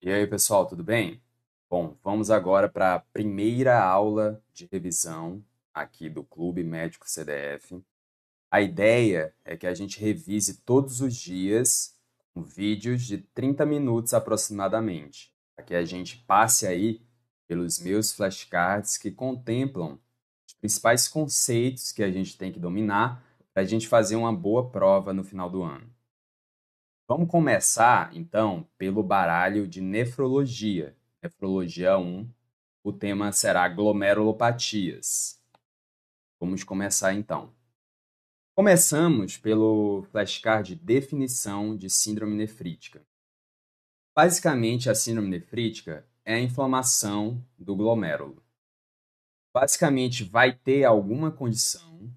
E aí, pessoal, tudo bem? Bom, vamos agora para a primeira aula de revisão aqui do Clube Médico CDF. A ideia é que a gente revise todos os dias com vídeos de 30 minutos aproximadamente, para que a gente passe aí pelos meus flashcards que contemplam os principais conceitos que a gente tem que dominar para a gente fazer uma boa prova no final do ano. Vamos começar, então, pelo baralho de nefrologia. Nefrologia 1, o tema será glomerulopatias. Vamos começar, então. Começamos pelo flashcard de definição de síndrome nefrítica. Basicamente, a síndrome nefrítica é a inflamação do glomérulo. Basicamente, vai ter alguma condição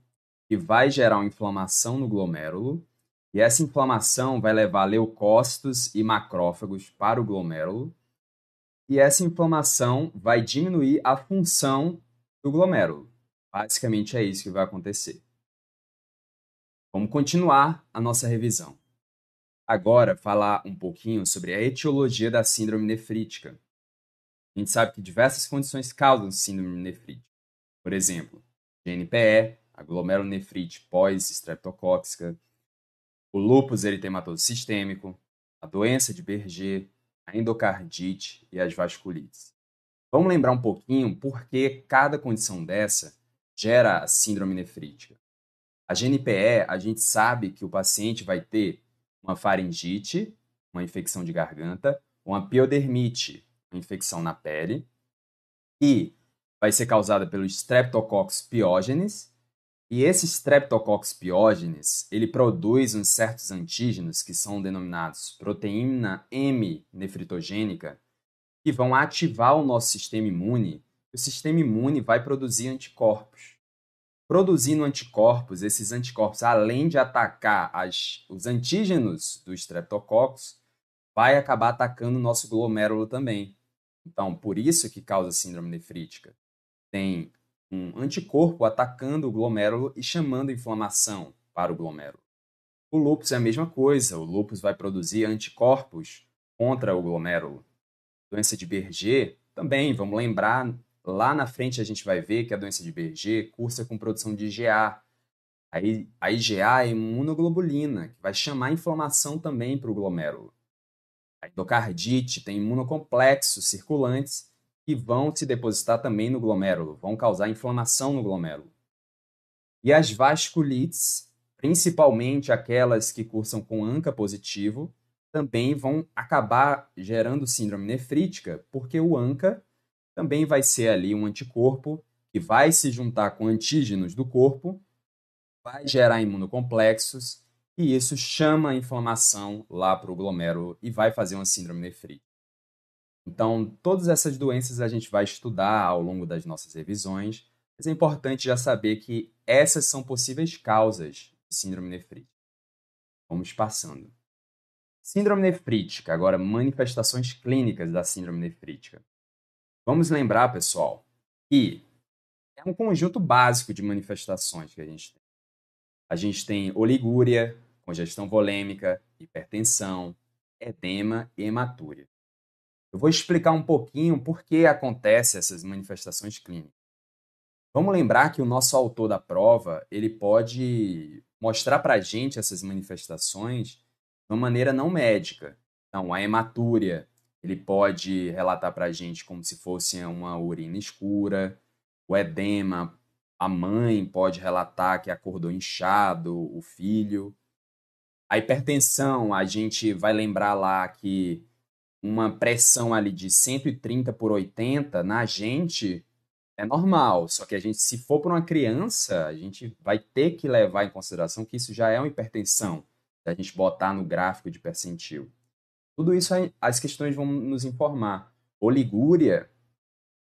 que vai gerar uma inflamação no glomérulo, e essa inflamação vai levar leucócitos e macrófagos para o glomérulo, e essa inflamação vai diminuir a função do glomérulo. Basicamente é isso que vai acontecer. Vamos continuar a nossa revisão. Agora, falar um pouquinho sobre a etiologia da síndrome nefrítica. A gente sabe que diversas condições causam síndrome nefrítica. Por exemplo, GNPE, a glomerulonefrite pós-estreptocóxica, o lúpus eritematoso sistêmico, a doença de Berger, a endocardite e as vasculites. Vamos lembrar um pouquinho por que cada condição dessa gera a síndrome nefrítica. A GNPE, a gente sabe que o paciente vai ter uma faringite, uma infecção de garganta, uma piodermite, uma infecção na pele, e vai ser causada pelo Streptococcus pyogenes, e esse Streptococcus pyogenes, ele produz uns certos antígenos que são denominados proteína M nefritogênica, que vão ativar o nosso sistema imune. O sistema imune vai produzir anticorpos. Produzindo anticorpos, esses anticorpos, além de atacar os antígenos do Streptococcus, vai acabar atacando o nosso glomérulo também. Então, por isso que causa síndrome nefrítica. Tem um anticorpo atacando o glomérulo e chamando inflamação para o glomérulo. O lúpus é a mesma coisa. O lúpus vai produzir anticorpos contra o glomérulo. Doença de Berger também, vamos lembrar, lá na frente a gente vai ver que a doença de Berger cursa com produção de IgA. Aí, a IgA é imunoglobulina, que vai chamar inflamação também para o glomérulo. A endocardite tem imunocomplexos circulantes que vão se depositar também no glomérulo, vão causar inflamação no glomérulo. E as vasculites, principalmente aquelas que cursam com ANCA positivo, também vão acabar gerando síndrome nefrítica, porque o ANCA também vai ser ali um anticorpo que vai se juntar com antígenos do corpo, vai gerar imunocomplexos, e isso chama a inflamação lá para o glomérulo e vai fazer uma síndrome nefrítica. Então, todas essas doenças a gente vai estudar ao longo das nossas revisões, mas é importante já saber que essas são possíveis causas de síndrome nefrítica. Vamos passando. Síndrome nefrítica, agora manifestações clínicas da síndrome nefrítica. Vamos lembrar, pessoal, que é um conjunto básico de manifestações que a gente tem. A gente tem oligúria, congestão volêmica, hipertensão, edema e hematúria. Eu vou explicar um pouquinho por que acontecem essas manifestações clínicas. Vamos lembrar que o nosso autor da prova, ele pode mostrar para a gente essas manifestações de uma maneira não médica. Então, a hematúria, ele pode relatar para a gente como se fosse uma urina escura. O edema, a mãe pode relatar que acordou inchado, o filho. A hipertensão, a gente vai lembrar lá que uma pressão ali de 130 por 80 na gente é normal, só que a gente, se for para uma criança, a gente vai ter que levar em consideração que isso já é uma hipertensão, se a gente botar no gráfico de percentil. Tudo isso as questões vão nos informar. Oligúria,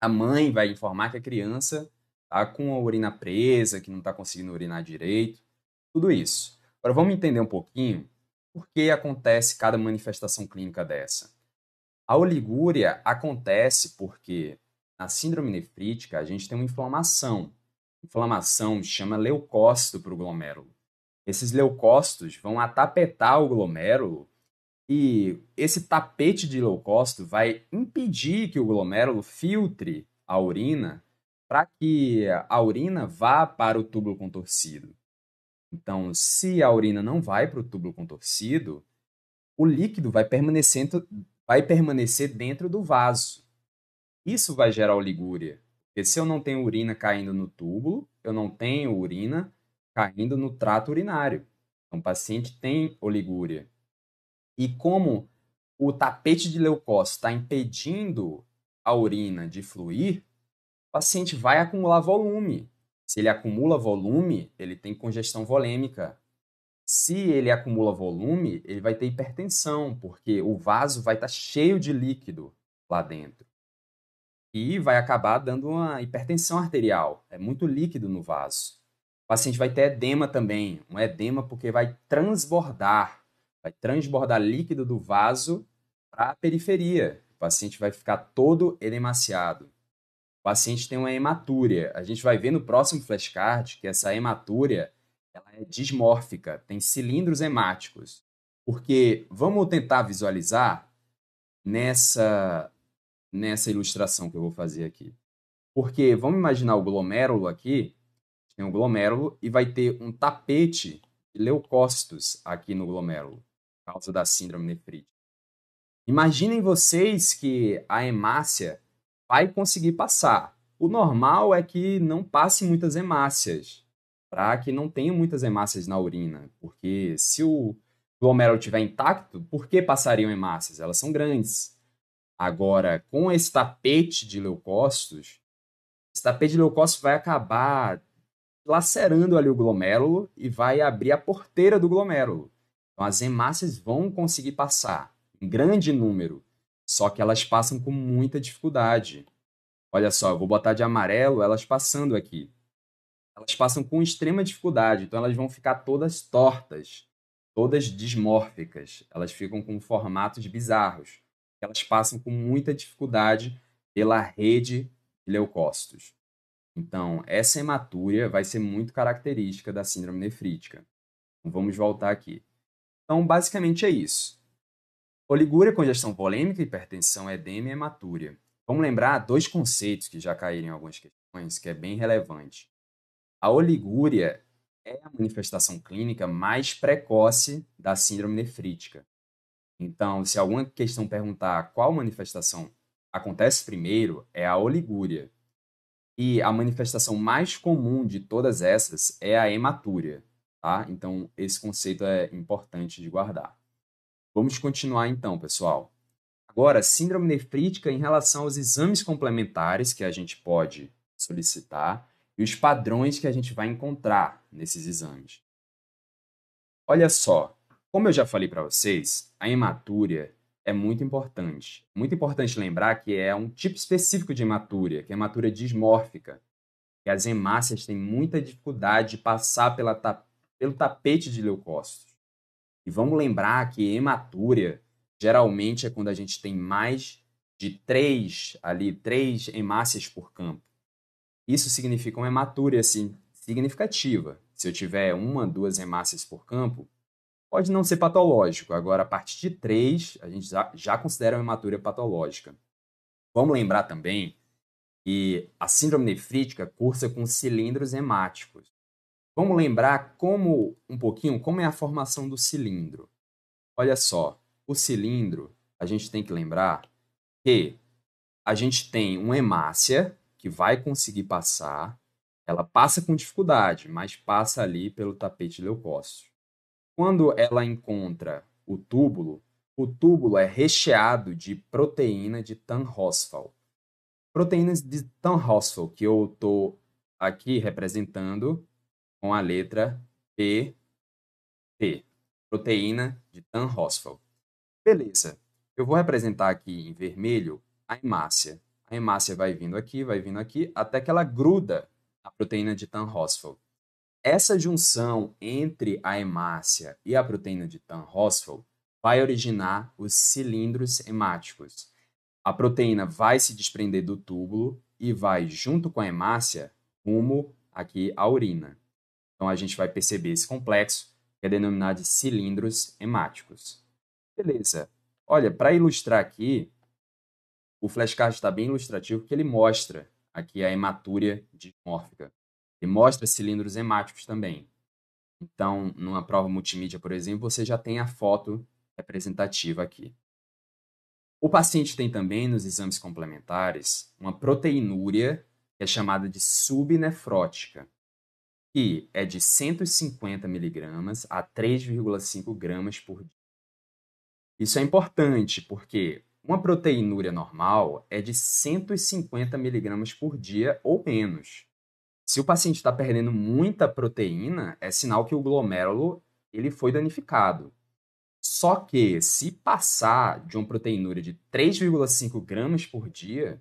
a mãe vai informar que a criança está com a urina presa, que não está conseguindo urinar direito, tudo isso. Agora vamos entender um pouquinho por que acontece cada manifestação clínica dessa. A oligúria acontece porque na síndrome nefrítica a gente tem uma inflamação. Inflamação chama leucócito para o glomérulo. Esses leucócitos vão atapetar o glomérulo E esse tapete de leucócito vai impedir que o glomérulo filtre a urina para que a urina vá para o túbulo contorcido. Então, se a urina não vai para o túbulo contorcido, o líquido vai permanecer dentro do vaso. Isso vai gerar oligúria, porque se eu não tenho urina caindo no túbulo, eu não tenho urina caindo no trato urinário. Então, o paciente tem oligúria. E como o tapete de leucócito está impedindo a urina de fluir, o paciente vai acumular volume. Se ele acumula volume, ele tem congestão volêmica. Se ele acumula volume, ele vai ter hipertensão, porque o vaso vai estar cheio de líquido lá dentro. E vai acabar dando uma hipertensão arterial. É muito líquido no vaso. O paciente vai ter edema também. Um edema porque vai transbordar líquido do vaso para a periferia. O paciente vai ficar todo edemaciado. O paciente tem uma hematúria. A gente vai ver no próximo flashcard que essa hematúria ela é dismórfica, tem cilindros hemáticos. Porque vamos tentar visualizar nessa, nessa ilustração que eu vou fazer aqui. Porque vamos imaginar o glomérulo aqui, tem um glomérulo e vai ter um tapete de leucócitos aqui no glomérulo, por causa da síndrome nefrítica. Imaginem vocês que a hemácia vai conseguir passar. O normal é que não passe muitas hemácias, para que não tenha muitas hemácias na urina, porque se o glomérulo estiver intacto, por que passariam hemácias? Elas são grandes. Agora, com esse tapete de leucócitos vai acabar lacerando ali o glomérulo e vai abrir a porteira do glomérulo. Então, as hemácias vão conseguir passar em grande número, só que elas passam com muita dificuldade. Olha só, eu vou botar de amarelo elas passando aqui. Elas passam com extrema dificuldade, então elas vão ficar todas tortas, todas dismórficas. Elas ficam com formatos bizarros. Elas passam com muita dificuldade pela rede de leucócitos. Então, essa hematúria vai ser muito característica da síndrome nefrítica. Então, vamos voltar aqui. Então, basicamente é isso. Oligúria, congestão volêmica, hipertensão, edema e hematúria. Vamos lembrar dois conceitos que já caíram em algumas questões, que é bem relevante. A oligúria é a manifestação clínica mais precoce da síndrome nefrítica. Então, se alguma questão perguntar qual manifestação acontece primeiro, é a oligúria. E a manifestação mais comum de todas essas é a hematúria, tá? Então, esse conceito é importante de guardar. Vamos continuar então, pessoal. Agora, síndrome nefrítica em relação aos exames complementares que a gente pode solicitar e os padrões que a gente vai encontrar nesses exames. Olha só, como eu já falei para vocês, a hematúria é muito importante. Muito importante lembrar que é um tipo específico de hematúria, que é a hematúria dismórfica, que as hemácias têm muita dificuldade de passar pelo tapete de leucócitos. E vamos lembrar que hematúria geralmente é quando a gente tem mais de três hemácias por campo. Isso significa uma hematúria assim, significativa. Se eu tiver uma, duas hemácias por campo, pode não ser patológico. Agora, a partir de três, a gente já considera uma hematúria patológica. Vamos lembrar também que a síndrome nefrítica cursa com cilindros hemáticos. Vamos lembrar um pouquinho como é a formação do cilindro. Olha só, o cilindro, a gente tem que lembrar que a gente tem uma hemácia que vai conseguir passar, ela passa com dificuldade, mas passa ali pelo tapete leucócito. Quando ela encontra o túbulo é recheado de proteína de Tan-Horsfall. Proteínas de Tan-Horsfall que eu estou aqui representando com a letra P, P, proteína de Tan-Horsfall. Beleza, eu vou representar aqui em vermelho a hemácia. A hemácia vai vindo aqui, até que ela gruda na proteína de Tan-Horsfall. Essa junção entre a hemácia e a proteína de Tan-Horsfall vai originar os cilindros hemáticos. A proteína vai se desprender do túbulo e vai, junto com a hemácia, rumo aqui à urina. Então, a gente vai perceber esse complexo, que é denominado de cilindros hemáticos. Beleza. Olha, para ilustrar aqui, o flashcard está bem ilustrativo porque ele mostra aqui a hematúria dismórfica. Ele mostra cilindros hemáticos também. Então, numa prova multimídia, por exemplo, você já tem a foto representativa aqui. O paciente tem também, nos exames complementares, uma proteinúria que é chamada de subnefrótica, que é de 150 miligramas a 3,5 gramas por dia. Isso é importante porque uma proteinúria normal é de 150 miligramas por dia ou menos. Se o paciente está perdendo muita proteína, é sinal que o glomérulo ele foi danificado. Só que, se passar de uma proteinúria de 3,5 gramas por dia,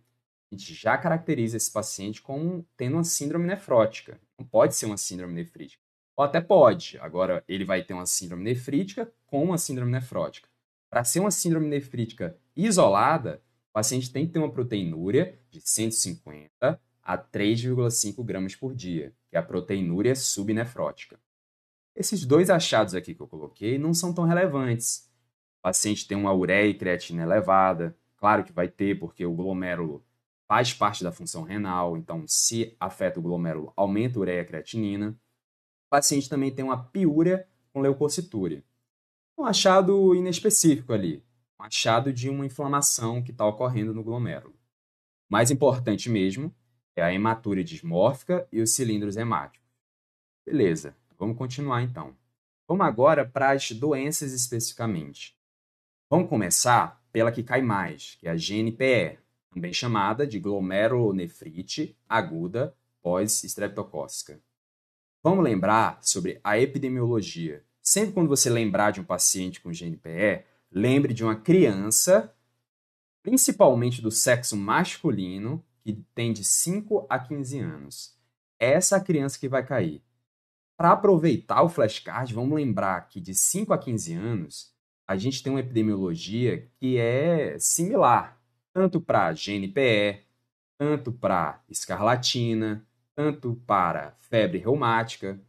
a gente já caracteriza esse paciente como tendo uma síndrome nefrótica. Não pode ser uma síndrome nefrítica. Ou até pode. Agora, ele vai ter uma síndrome nefrítica com uma síndrome nefrótica. Para ser uma síndrome nefrítica isolada, o paciente tem que ter uma proteinúria de 150 a 3,5 gramas por dia, que é a proteinúria subnefrótica. Esses dois achados aqui que eu coloquei não são tão relevantes. O paciente tem uma ureia e creatina elevada, claro que vai ter, porque o glomérulo faz parte da função renal, então se afeta o glomérulo, aumenta a ureia e a creatinina. O paciente também tem uma piúria com leucocitúria. Um achado inespecífico ali, um achado de uma inflamação que está ocorrendo no glomérulo. O mais importante mesmo é a hematúria dismórfica e os cilindros hemáticos. Beleza, vamos continuar então. Vamos agora para as doenças especificamente. Vamos começar pela que cai mais, que é a GNPE, também chamada de glomerulonefrite aguda pós-estreptocócica. Vamos lembrar sobre a epidemiologia. Sempre quando você lembrar de um paciente com GNPE, lembre de uma criança, principalmente do sexo masculino, que tem de 5 a 15 anos. É essa a criança que vai cair. Para aproveitar o flashcard, vamos lembrar que de 5 a 15 anos, a gente tem uma epidemiologia que é similar, tanto para GNPE, tanto para escarlatina, tanto para febre reumática.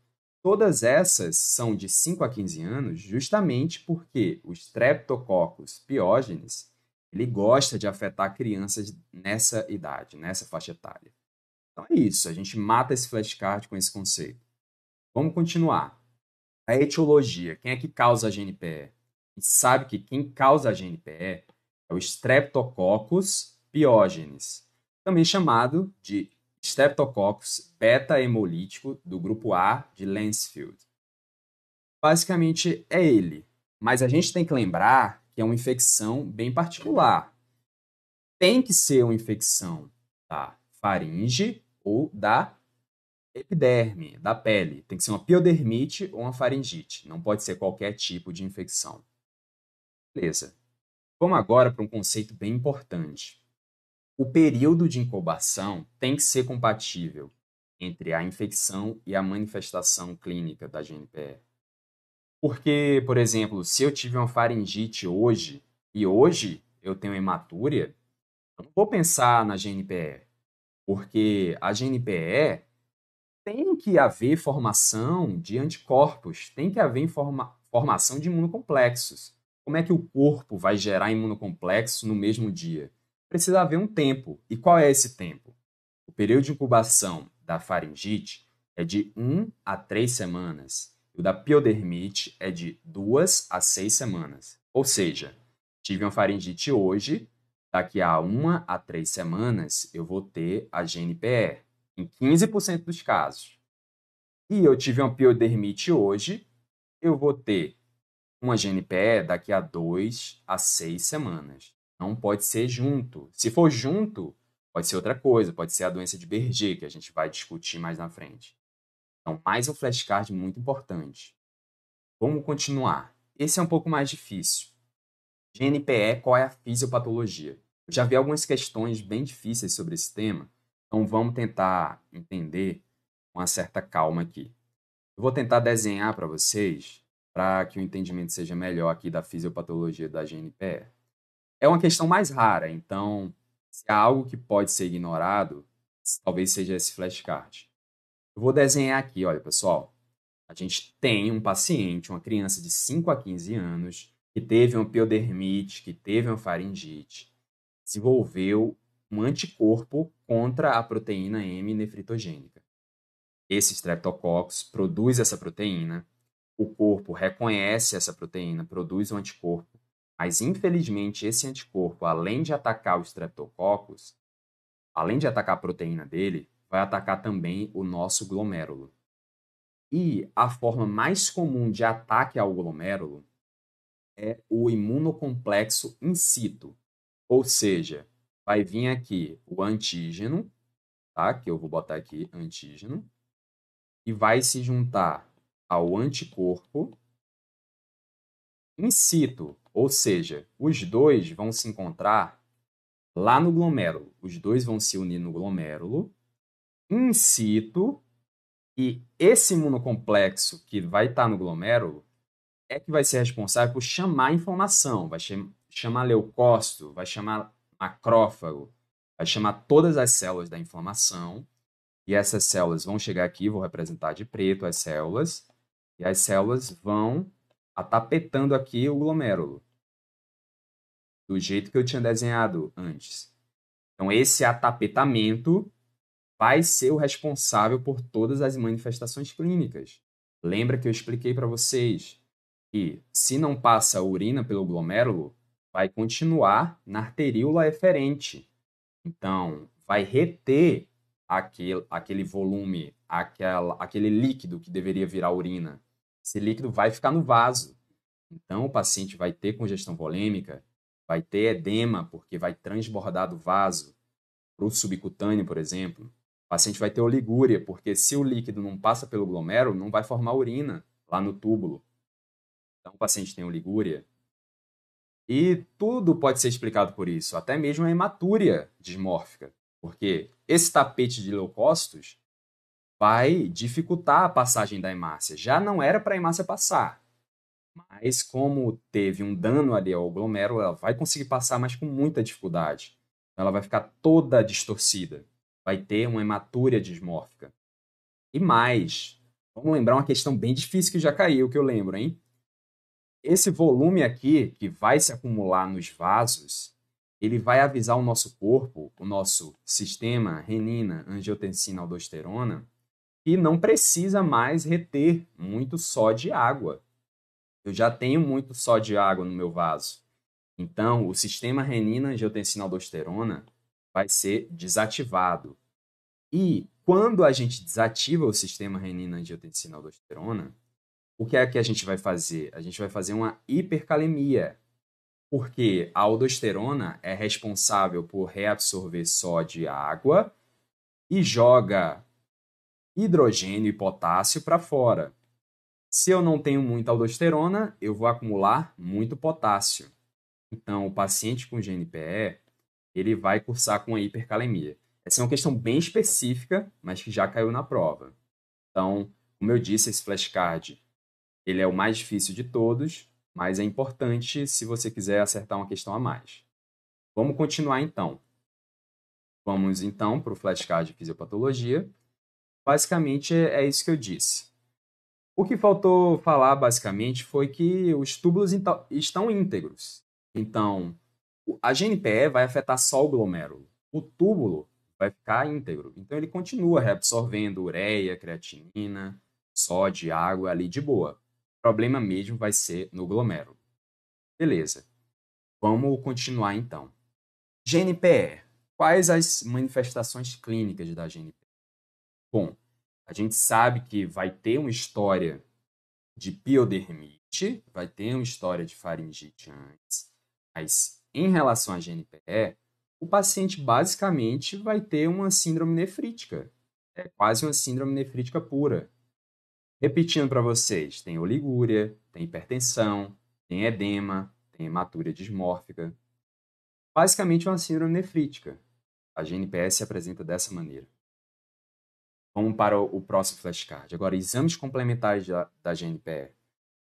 Todas essas são de 5 a 15 anos justamente porque o Streptococcus pyogenes ele gosta de afetar crianças nessa idade, nessa faixa etária. Então é isso, a gente mata esse flashcard com esse conceito. Vamos continuar. A etiologia. Quem é que causa a GNPE? A gente sabe que quem causa a GNPE é o Streptococcus pyogenes, também chamado de Streptococcus beta-hemolítico do grupo A de Lancefield. Basicamente é ele, mas a gente tem que lembrar que é uma infecção bem particular. Tem que ser uma infecção da faringe ou da epiderme, da pele. Tem que ser uma piodermite ou uma faringite. Não pode ser qualquer tipo de infecção. Beleza. Vamos agora para um conceito bem importante. O período de incubação tem que ser compatível entre a infecção e a manifestação clínica da GNPE. Porque, por exemplo, se eu tive uma faringite hoje e hoje eu tenho hematúria, eu não vou pensar na GNPE, porque a GNPE tem que haver formação de anticorpos, tem que haver formação de imunocomplexos. Como é que o corpo vai gerar imunocomplexos no mesmo dia? Precisa haver um tempo. E qual é esse tempo? O período de incubação da faringite é de 1 a 3 semanas. E o da piodermite é de 2 a 6 semanas. Ou seja, tive uma faringite hoje, daqui a 1 a 3 semanas eu vou ter a GNPE em 15% dos casos. E eu tive uma piodermite hoje, eu vou ter uma GNPE daqui a 2 a 6 semanas. Não pode ser junto. Se for junto, pode ser outra coisa, pode ser a doença de Berger, que a gente vai discutir mais na frente. Então, mais um flashcard muito importante. Vamos continuar. Esse é um pouco mais difícil. GNPE, qual é a fisiopatologia? Eu já vi algumas questões bem difíceis sobre esse tema, então vamos tentar entender com uma certa calma aqui. Eu vou tentar desenhar para vocês, para que o entendimento seja melhor aqui da fisiopatologia da GNPE. É uma questão mais rara, então, se há algo que pode ser ignorado, talvez seja esse flashcard. Eu vou desenhar aqui, olha, pessoal. A gente tem um paciente, uma criança de 5 a 15 anos, que teve uma piodermite, que teve uma faringite, desenvolveu um anticorpo contra a proteína M nefritogênica. Esse Streptococcus produz essa proteína, o corpo reconhece essa proteína, produz um anticorpo, mas infelizmente esse anticorpo, além de atacar o Streptococcus, além de atacar a proteína dele, vai atacar também o nosso glomérulo. E a forma mais comum de ataque ao glomérulo é o imunocomplexo in situ, ou seja, vai vir aqui o antígeno, tá? Que eu vou botar aqui antígeno, e vai se juntar ao anticorpo in situ, ou seja, os dois vão se encontrar lá no glomérulo. Os dois vão se unir no glomérulo, in situ, e esse imunocomplexo que vai estar no glomérulo é que vai ser responsável por chamar a inflamação, vai chamar leucócito, vai chamar macrófago, vai chamar todas as células da inflamação, e essas células vão chegar aqui, vou representar de preto as células, e as células vão estar tapetando aqui o glomérulo, do jeito que eu tinha desenhado antes. Então, esse atapetamento vai ser o responsável por todas as manifestações clínicas. Lembra que eu expliquei para vocês que, se não passa a urina pelo glomérulo, vai continuar na arteríola eferente. Então, vai reter aquele volume, aquele líquido que deveria virar urina. Esse líquido vai ficar no vaso. Então, o paciente vai ter congestão volêmica, vai ter edema, porque vai transbordar do vaso para o subcutâneo, por exemplo. O paciente vai ter oligúria, porque se o líquido não passa pelo glomérulo, não vai formar urina lá no túbulo. Então, o paciente tem oligúria. E tudo pode ser explicado por isso, até mesmo a hematúria dismórfica, porque esse tapete de leucócitos vai dificultar a passagem da hemácia. Já não era para a hemácia passar, mas como teve um dano ali ao glomérulo, ela vai conseguir passar, mas com muita dificuldade. Ela vai ficar toda distorcida, vai ter uma hematúria dismórfica. E mais, vamos lembrar uma questão bem difícil que já caiu, que eu lembro, hein? Esse volume aqui, que vai se acumular nos vasos, ele vai avisar o nosso corpo, o nosso sistema renina, angiotensina, aldosterona, que não precisa mais reter muito só de água. Eu já tenho muito só de água no meu vaso. Então, o sistema renina, angiotensina, aldosterona vai ser desativado. E quando a gente desativa o sistema renina, angiotensina, aldosterona, o que é que a gente vai fazer? A gente vai fazer uma hipercalemia, porque a aldosterona é responsável por reabsorver sódio e água e joga hidrogênio e potássio para fora. Se eu não tenho muita aldosterona, eu vou acumular muito potássio. Então, o paciente com GNPE, ele vai cursar com a hipercalemia. Essa é uma questão bem específica, mas que já caiu na prova. Então, como eu disse, esse flashcard, ele é o mais difícil de todos, mas é importante se você quiser acertar uma questão a mais. Vamos continuar então. Vamos então para o flashcard de fisiopatologia. Basicamente é isso que eu disse. O que faltou falar basicamente foi que os túbulos estão íntegros. Então, a GNPE vai afetar só o glomérulo. O túbulo vai ficar íntegro. Então, ele continua reabsorvendo ureia, creatinina, sódio e água ali de boa. O problema mesmo vai ser no glomérulo. Beleza. Vamos continuar então. GNPE. Quais as manifestações clínicas da GNPE? Bom, a gente sabe que vai ter uma história de piodermite, vai ter uma história de faringite antes, mas em relação à GNPE, o paciente basicamente vai ter uma síndrome nefrítica. É quase uma síndrome nefrítica pura. Repetindo para vocês, tem oligúria, tem hipertensão, tem edema, tem hematúria dismórfica. Basicamente uma síndrome nefrítica. A GNPE se apresenta dessa maneira. Vamos para o próximo flashcard. Agora, exames complementares da GNPE.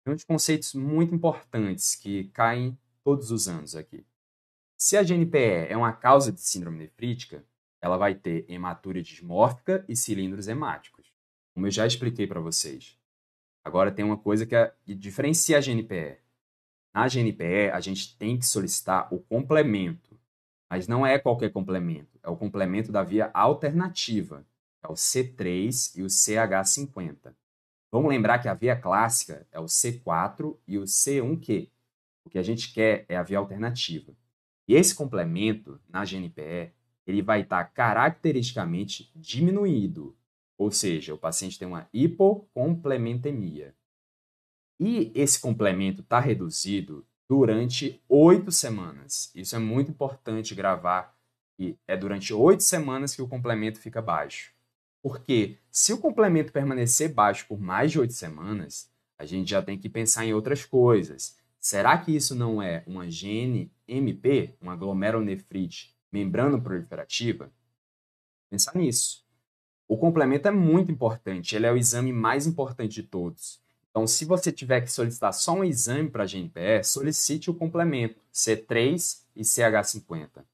Tem uns conceitos muito importantes que caem todos os anos aqui. Se a GNPE é uma causa de síndrome nefrítica, ela vai ter hematúria dismórfica e cilindros hemáticos, como eu já expliquei para vocês. Agora tem uma coisa que diferencia a GNPE. Na GNPE, a gente tem que solicitar o complemento, mas não é qualquer complemento, é o complemento da via alternativa, é o C3 e o CH50. Vamos lembrar que a via clássica é o C4 e o C1Q. O que a gente quer é a via alternativa. E esse complemento, na GNPE, ele vai estar caracteristicamente diminuído, ou seja, o paciente tem uma hipocomplementemia. E esse complemento está reduzido durante 8 semanas. Isso é muito importante gravar, e é durante 8 semanas que o complemento fica baixo. Porque se o complemento permanecer baixo por mais de 8 semanas, a gente já tem que pensar em outras coisas. Será que isso não é uma GNMP, uma glomerulonefrite membrano-proliferativa? Pensar nisso. O complemento é muito importante, ele é o exame mais importante de todos. Então, se você tiver que solicitar só um exame para a GNPE, solicite o complemento C3 e CH50.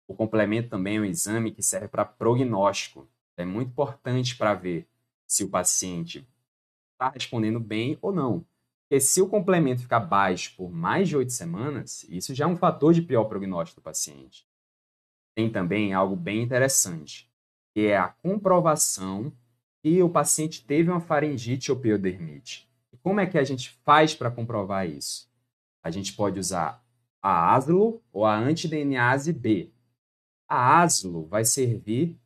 O complemento também é um exame que serve para prognóstico. É muito importante para ver se o paciente está respondendo bem ou não. Porque se o complemento ficar baixo por mais de 8 semanas, isso já é um fator de pior prognóstico do paciente. Tem também algo bem interessante, que é a comprovação que o paciente teve uma faringite ou piodermite. E como é que a gente faz para comprovar isso? A gente pode usar a ASLO ou a anti-DNase B. A ASLO vai servir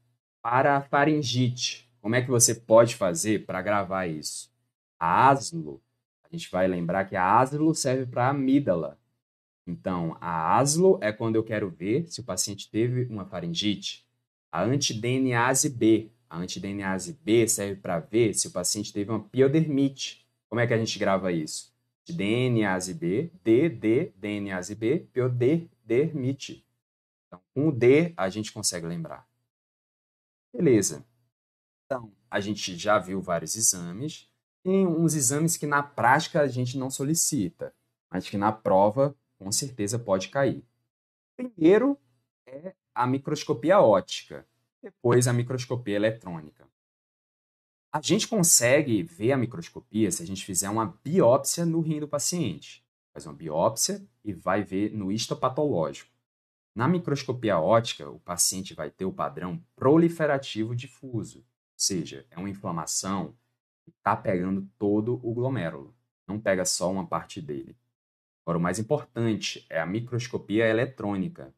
para a faringite. Como é que você pode fazer para gravar isso? A ASLO, a gente vai lembrar que a ASLO serve para a amígdala. Então, a ASLO é quando eu quero ver se o paciente teve uma faringite. A anti-DNase B. A anti-DNase B serve para ver se o paciente teve uma piodermite. Como é que a gente grava isso? De DNase B, DNase B, piodermite. Então, com o D, a gente consegue lembrar. Beleza. Então, a gente já viu vários exames. Tem uns exames que na prática a gente não solicita, mas que na prova com certeza pode cair. Primeiro é a microscopia óptica, depois a microscopia eletrônica. A gente consegue ver a microscopia se a gente fizer uma biópsia no rim do paciente. Faz uma biópsia e vai ver no histopatológico. Na microscopia óptica, o paciente vai ter o padrão proliferativo difuso, ou seja, é uma inflamação que está pegando todo o glomérulo, não pega só uma parte dele. Agora, o mais importante é a microscopia eletrônica.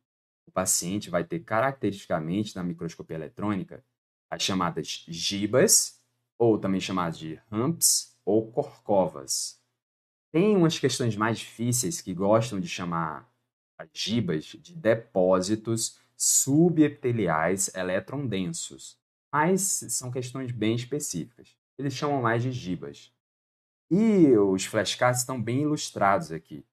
O paciente vai ter caracteristicamente na microscopia eletrônica as chamadas gibas, ou também chamadas de humps ou corcovas. Tem umas questões mais difíceis que gostam de chamar as gibas de depósitos subepiteliais eletrondensos, mas são questões bem específicas. Eles chamam mais de gibas. E os flashcards estão bem ilustrados aqui,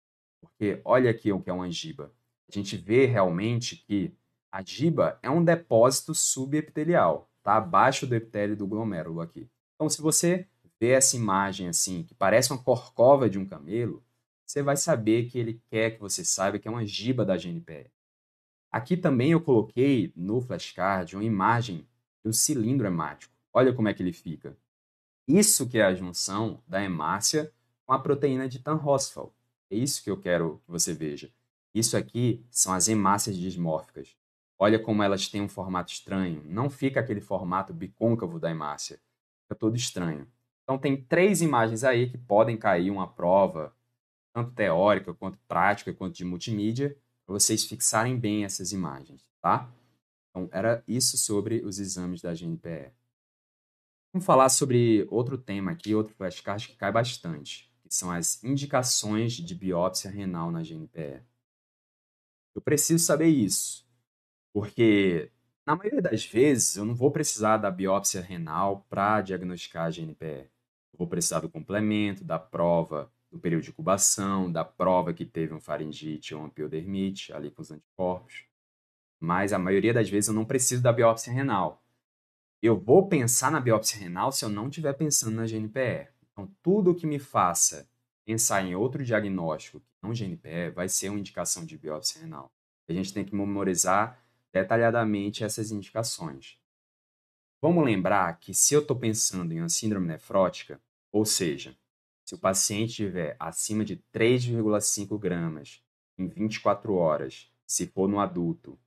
porque olha aqui o que é uma giba. A gente vê realmente que a giba é um depósito subepitelial, está abaixo do epitélio do glomérulo aqui. Então, se você vê essa imagem assim, que parece uma corcova de um camelo, você vai saber que ele quer que você saiba que é uma giba da GNPE. Aqui também eu coloquei no flashcard uma imagem do cilindro hemático. Olha como é que ele fica. Isso que é a junção da hemácia com a proteína de Tan-Horsfeld. É isso que eu quero que você veja. Isso aqui são as hemácias dismórficas. Olha como elas têm um formato estranho. Não fica aquele formato bicôncavo da hemácia. Fica todo estranho. Então tem 3 imagens aí que podem cair uma prova, tanto teórica, quanto prática, quanto de multimídia, para vocês fixarem bem essas imagens, tá? Então era isso sobre os exames da GNPE. Vamos falar sobre outro tema aqui, outro flashcard que cai bastante, que são as indicações de biópsia renal na GNPE. Eu preciso saber isso, porque na maioria das vezes eu não vou precisar da biópsia renal para diagnosticar a GNPE. Eu vou precisar do complemento, da prova do período de incubação, da prova que teve um faringite ou uma piodermite, ali com os anticorpos. Mas a maioria das vezes eu não preciso da biópsia renal. Eu vou pensar na biópsia renal se eu não estiver pensando na GNPE. Então, tudo que me faça pensar em outro diagnóstico que não GNPE vai ser uma indicação de biópsia renal. A gente tem que memorizar detalhadamente essas indicações. Vamos lembrar que se eu estou pensando em uma síndrome nefrótica, ou seja, Se o paciente tiver acima de 3,5 gramas em 24 horas, se for no adulto,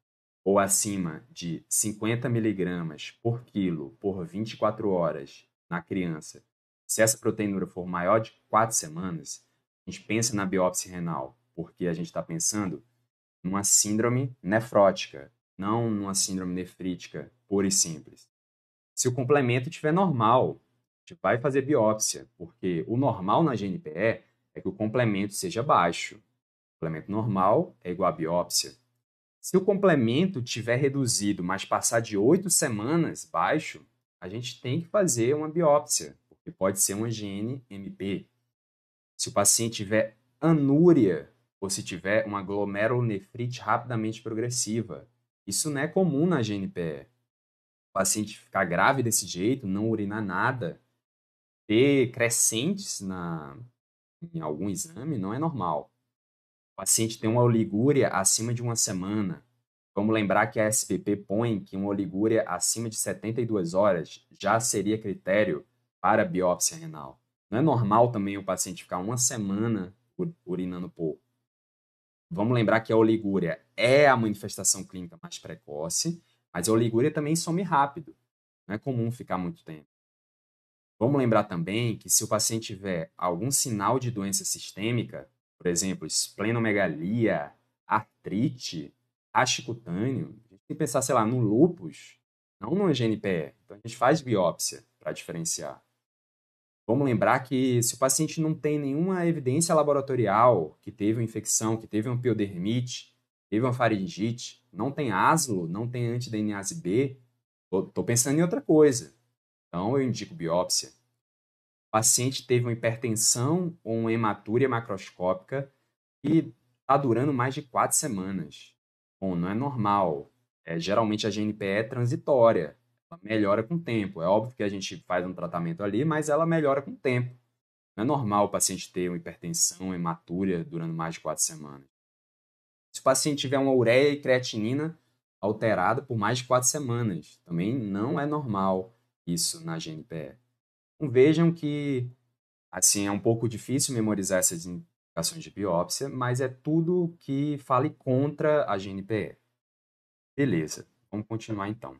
ou acima de 50 miligramas por quilo por 24 horas na criança, se essa proteinúria for maior de 4 semanas, a gente pensa na biópsia renal, porque a gente está pensando numa síndrome nefrótica, não numa síndrome nefrítica pura e simples. Se o complemento estiver normal, a gente vai fazer biópsia, porque o normal na GNPE é que o complemento seja baixo. O complemento normal é igual a biópsia. Se o complemento tiver reduzido, mas passar de 8 semanas baixo, a gente tem que fazer uma biópsia, porque pode ser uma GNMP. Se o paciente tiver anúria ou se tiver uma glomerulonefrite rapidamente progressiva, isso não é comum na GNPE. O paciente ficar grave desse jeito, não urinar nada, ter crescentes em algum exame, não é normal. O paciente tem uma oligúria acima de uma semana. Vamos lembrar que a SPP põe que uma oligúria acima de 72 horas já seria critério para biópsia renal. Não é normal também o paciente ficar uma semana urinando pouco. Vamos lembrar que a oligúria é a manifestação clínica mais precoce, mas a oligúria também some rápido. Não é comum ficar muito tempo. Vamos lembrar também que se o paciente tiver algum sinal de doença sistêmica, por exemplo, esplenomegalia, artrite, racho cutâneo, a gente tem que pensar, sei lá, no lúpus, não no GNPE. Então, a gente faz biópsia para diferenciar. Vamos lembrar que se o paciente não tem nenhuma evidência laboratorial que teve uma infecção, que teve uma piodermite, teve uma faringite, não tem aslo, não tem anti-DNase B, estou pensando em outra coisa. Então, eu indico biópsia. O paciente teve uma hipertensão ou uma hematúria macroscópica que está durando mais de 4 semanas. Bom, não é normal. Geralmente a GNPE é transitória. Ela melhora com o tempo. É óbvio que a gente faz um tratamento ali, mas ela melhora com o tempo. Não é normal o paciente ter uma hipertensão, hematúria durando mais de 4 semanas. Se o paciente tiver uma ureia e creatinina alterada por mais de 4 semanas, também não é normal isso na GNPE. Então, vejam que assim, é um pouco difícil memorizar essas indicações de biópsia, mas é tudo que fale contra a GNPE. Beleza, vamos continuar então.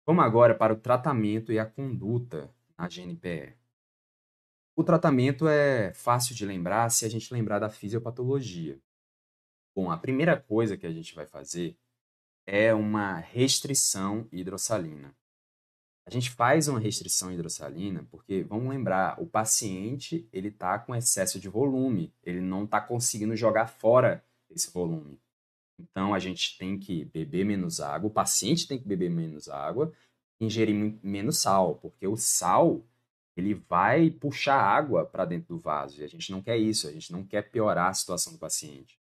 Vamos agora para o tratamento e a conduta na GNPE. O tratamento é fácil de lembrar se a gente lembrar da fisiopatologia. Bom, a primeira coisa que a gente vai fazer é uma restrição hidrossalina. A gente faz uma restrição hidrossalina porque, vamos lembrar, o paciente ele está com excesso de volume, ele não está conseguindo jogar fora esse volume. Então, a gente tem que beber menos água, o paciente tem que beber menos água, ingerir menos sal, porque o sal ele vai puxar água para dentro do vaso, e a gente não quer isso, a gente não quer piorar a situação do paciente.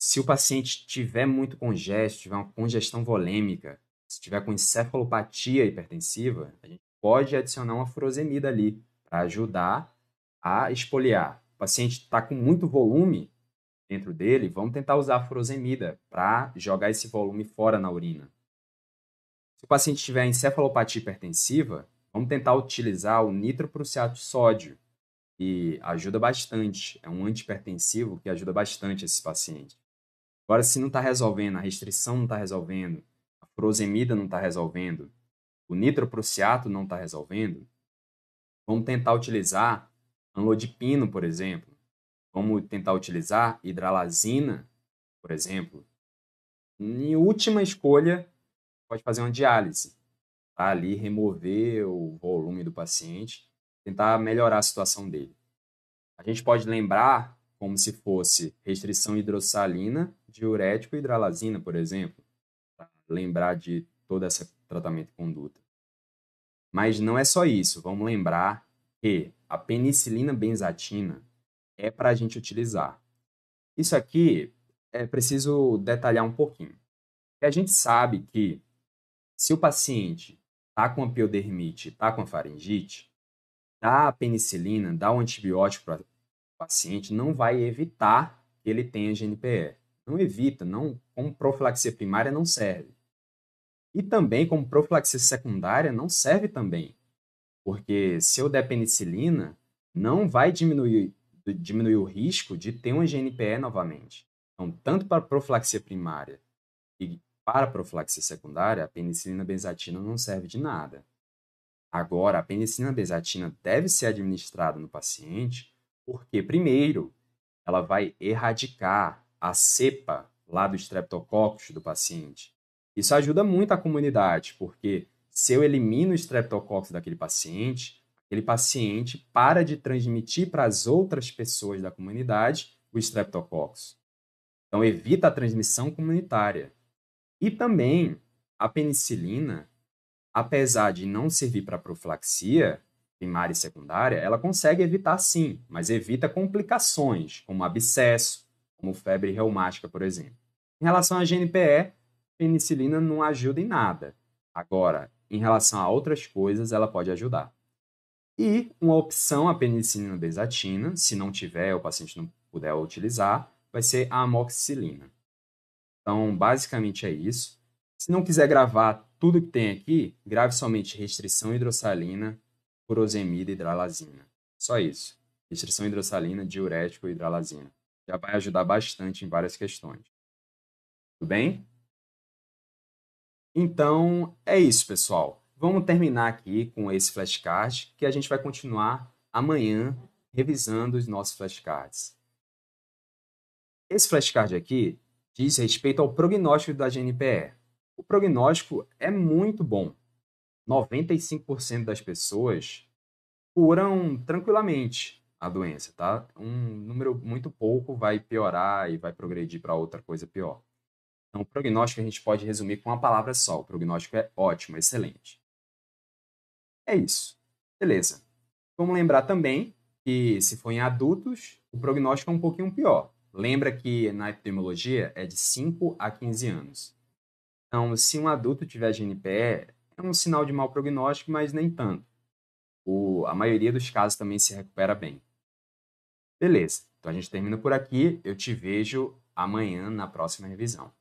Se o paciente tiver muito congesto, tiver uma congestão volêmica, se tiver com encefalopatia hipertensiva, a gente pode adicionar uma furosemida ali para ajudar a espoliar. O paciente está com muito volume dentro dele, vamos tentar usar a furosemida para jogar esse volume fora na urina. Se o paciente tiver encefalopatia hipertensiva, vamos tentar utilizar o nitroprussiato de sódio, que ajuda bastante. É um antihipertensivo que ajuda bastante esses pacientes. Agora, se não está resolvendo, a restrição não está resolvendo, a furosemida não está resolvendo, o nitroprussiato não está resolvendo, vamos tentar utilizar amlodipino, por exemplo. Vamos tentar utilizar hidralazina, por exemplo. Em última escolha, pode fazer uma diálise. Tá? Ali, remover o volume do paciente, tentar melhorar a situação dele. A gente pode lembrar como se fosse restrição hidrossalina, diurético e hidralazina, por exemplo. Lembrar de todo esse tratamento de conduta. Mas não é só isso. Vamos lembrar que a penicilina benzatina é para a gente utilizar. Isso aqui é preciso detalhar um pouquinho. Porque a gente sabe que se o paciente está com a piodermite, está com a faringite, dar a penicilina, dar um antibiótico para o paciente não vai evitar que ele tenha GNPE. Não evita, não, como profilaxia primária não serve. E também, como profilaxia secundária, não serve também. Porque se eu der penicilina, não vai diminuir o risco de ter uma GNPE novamente. Então, tanto para profilaxia primária e para profilaxia secundária, a penicilina benzatina não serve de nada. Agora, a penicilina benzatina deve ser administrada no paciente porque, primeiro, ela vai erradicar a cepa lá do Streptococcus do paciente. Isso ajuda muito a comunidade, porque se eu elimino o Streptococcus daquele paciente, aquele paciente para de transmitir para as outras pessoas da comunidade o Streptococcus. Então, evita a transmissão comunitária. E também, a penicilina, apesar de não servir para profilaxia primária e secundária, ela consegue evitar sim, mas evita complicações, como abscesso, como febre reumática, por exemplo. Em relação à GNPE, penicilina não ajuda em nada. Agora, em relação a outras coisas, ela pode ajudar. E uma opção, a penicilina benzatina, se não tiver, o paciente não puder utilizar, vai ser a amoxicilina. Então, basicamente é isso. Se não quiser gravar tudo que tem aqui, grave somente restrição hidrossalina, furosemida e hidralazina. Só isso. Restrição hidrossalina, diurético e hidralazina. Já vai ajudar bastante em várias questões. Tudo bem? Então, é isso, pessoal. Vamos terminar aqui com esse flashcard, que a gente vai continuar amanhã revisando os nossos flashcards. Esse flashcard aqui diz respeito ao prognóstico da GNPE. O prognóstico é muito bom. 95% das pessoas curam tranquilamente a doença, tá? Um número muito pouco vai piorar e vai progredir para outra coisa pior. Então, o prognóstico a gente pode resumir com uma palavra só. O prognóstico é ótimo, excelente. É isso. Beleza. Vamos lembrar também que, se for em adultos, o prognóstico é um pouquinho pior. Lembra que na epidemiologia é de 5 a 15 anos. Então, se um adulto tiver GNPE, é um sinal de mau prognóstico, mas nem tanto. A maioria dos casos também se recupera bem. Beleza. Então, a gente termina por aqui. Eu te vejo amanhã na próxima revisão.